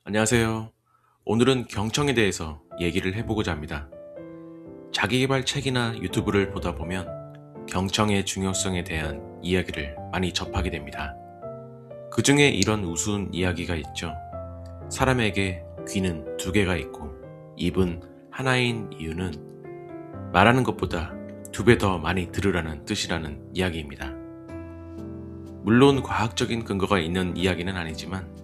안녕하세요. 오늘은 경청에 대해서 얘기를 해보고자 합니다. 자기계발 책이나 유튜브를 보다 보면 경청의 중요성에 대한 이야기를 많이 접하게 됩니다. 그 중에 이런 우스운 이야기가 있죠. 사람에게 귀는 두 개가 있고 입은 하나인 이유는 말하는 것보다 두 배 더 많이 들으라는 뜻이라는 이야기입니다. 물론 과학적인 근거가 있는 이야기는 아니지만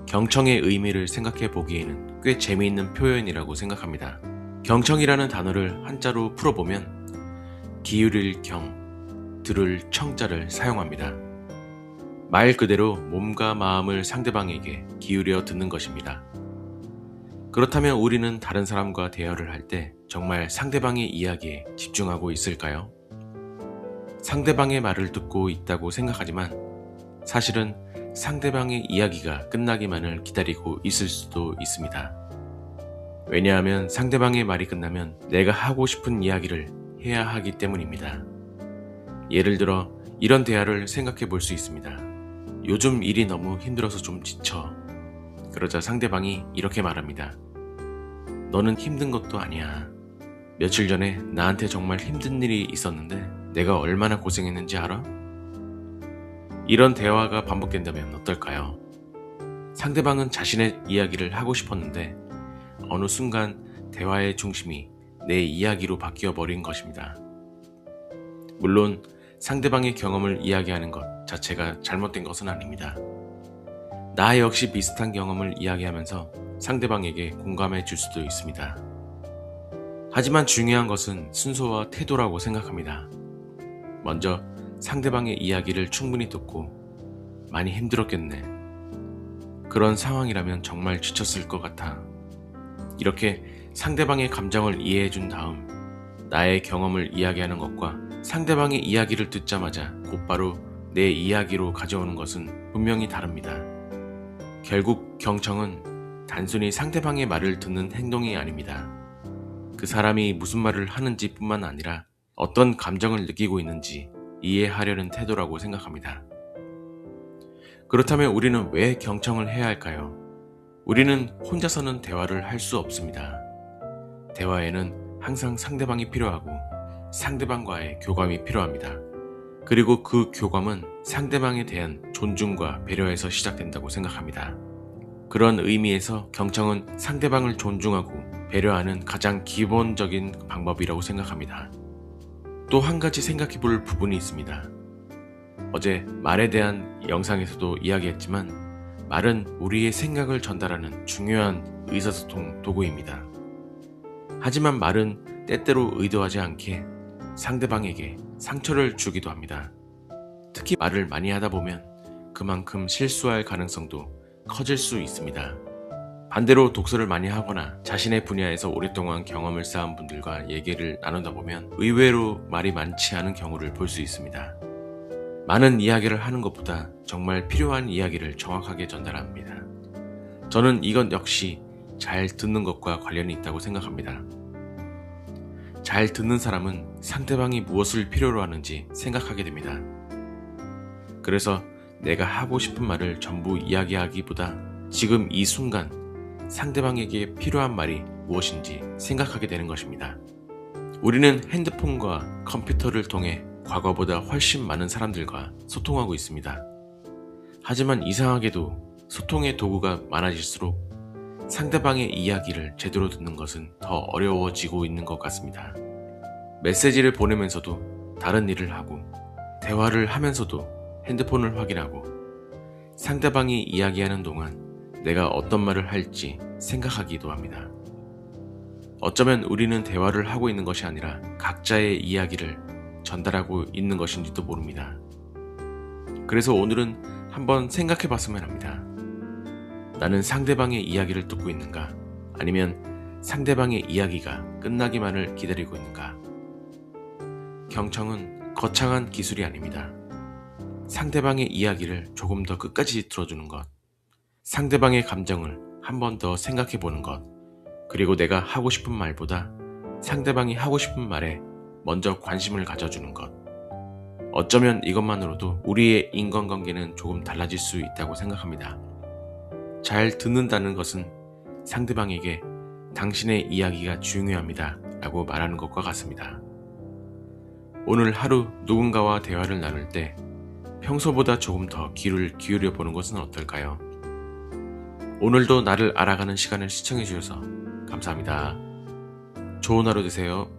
경청의 의미를 생각해 보기에는 꽤 재미있는 표현이라고 생각합니다. 경청이라는 단어를 한자로 풀어보면 기울일 경, 들을 청자를 사용합니다. 말 그대로 몸과 마음을 상대방에게 기울여 듣는 것입니다. 그렇다면 우리는 다른 사람과 대화를 할 때 정말 상대방의 이야기에 집중하고 있을까요? 상대방의 말을 듣고 있다고 생각하지만 사실은 상대방의 이야기가 끝나기만을 기다리고 있을 수도 있습니다. 왜냐하면 상대방의 말이 끝나면 내가 하고 싶은 이야기를 해야 하기 때문입니다. 예를 들어 이런 대화를 생각해 볼 수 있습니다. 요즘 일이 너무 힘들어서 좀 지쳐. 그러자 상대방이 이렇게 말합니다. 너는 힘든 것도 아니야. 며칠 전에 나한테 정말 힘든 일이 있었는데 내가 얼마나 고생했는지 알아? 이런 대화가 반복된다면 어떨까요? 상대방은 자신의 이야기를 하고 싶었는데 어느 순간 대화의 중심이 내 이야기로 바뀌어 버린 것입니다. 물론 상대방의 경험을 이야기하는 것 자체가 잘못된 것은 아닙니다. 나 역시 비슷한 경험을 이야기하면서 상대방에게 공감해 줄 수도 있습니다. 하지만 중요한 것은 순서와 태도라고 생각합니다. 먼저 상대방의 이야기를 충분히 듣고 많이 힘들었겠네. 그런 상황이라면 정말 지쳤을 것 같아. 이렇게 상대방의 감정을 이해해 준 다음 나의 경험을 이야기하는 것과 상대방의 이야기를 듣자마자 곧바로 내 이야기로 가져오는 것은 분명히 다릅니다. 결국 경청은 단순히 상대방의 말을 듣는 행동이 아닙니다. 그 사람이 무슨 말을 하는지 뿐만 아니라 어떤 감정을 느끼고 있는지 이해하려는 태도라고 생각합니다. 그렇다면 우리는 왜 경청을 해야 할까요? 우리는 혼자서는 대화를 할 수 없습니다. 대화에는 항상 상대방이 필요하고 상대방과의 교감이 필요합니다. 그리고 그 교감은 상대방에 대한 존중과 배려에서 시작된다고 생각합니다. 그런 의미에서 경청은 상대방을 존중하고 배려하는 가장 기본적인 방법이라고 생각합니다. 또 한 가지 생각해 볼 부분이 있습니다. 어제 말에 대한 영상에서도 이야기했지만 말은 우리의 생각을 전달하는 중요한 의사소통 도구입니다. 하지만 말은 때때로 의도하지 않게 상대방에게 상처를 주기도 합니다. 특히 말을 많이 하다 보면 그만큼 실수할 가능성도 커질 수 있습니다. 반대로 독서를 많이 하거나 자신의 분야에서 오랫동안 경험을 쌓은 분들과 얘기를 나누다 보면 의외로 말이 많지 않은 경우를 볼 수 있습니다. 많은 이야기를 하는 것보다 정말 필요한 이야기를 정확하게 전달합니다. 저는 이것 역시 잘 듣는 것과 관련이 있다고 생각합니다. 잘 듣는 사람은 상대방이 무엇을 필요로 하는지 생각하게 됩니다. 그래서 내가 하고 싶은 말을 전부 이야기하기보다 지금 이 순간 상대방에게 필요한 말이 무엇인지 생각하게 되는 것입니다. 우리는 핸드폰과 컴퓨터를 통해 과거보다 훨씬 많은 사람들과 소통하고 있습니다. 하지만 이상하게도 소통의 도구가 많아질수록 상대방의 이야기를 제대로 듣는 것은 더 어려워지고 있는 것 같습니다. 메시지를 보내면서도 다른 일을 하고 대화를 하면서도 핸드폰을 확인하고 상대방이 이야기하는 동안 내가 어떤 말을 할지 생각하기도 합니다. 어쩌면 우리는 대화를 하고 있는 것이 아니라 각자의 이야기를 전달하고 있는 것인지도 모릅니다. 그래서 오늘은 한번 생각해 봤으면 합니다. 나는 상대방의 이야기를 듣고 있는가? 아니면 상대방의 이야기가 끝나기만을 기다리고 있는가? 경청은 거창한 기술이 아닙니다. 상대방의 이야기를 조금 더 끝까지 들어주는 것, 상대방의 감정을 한 번 더 생각해 보는 것, 그리고 내가 하고 싶은 말보다 상대방이 하고 싶은 말에 먼저 관심을 가져주는 것. 어쩌면 이것만으로도 우리의 인간관계는 조금 달라질 수 있다고 생각합니다. 잘 듣는다는 것은 상대방에게 당신의 이야기가 중요합니다 라고 말하는 것과 같습니다. 오늘 하루 누군가와 대화를 나눌 때 평소보다 조금 더 귀를 기울여 보는 것은 어떨까요? 오늘도 나를 알아가는 시간을 시청해 주셔서 감사합니다. 좋은 하루 되세요.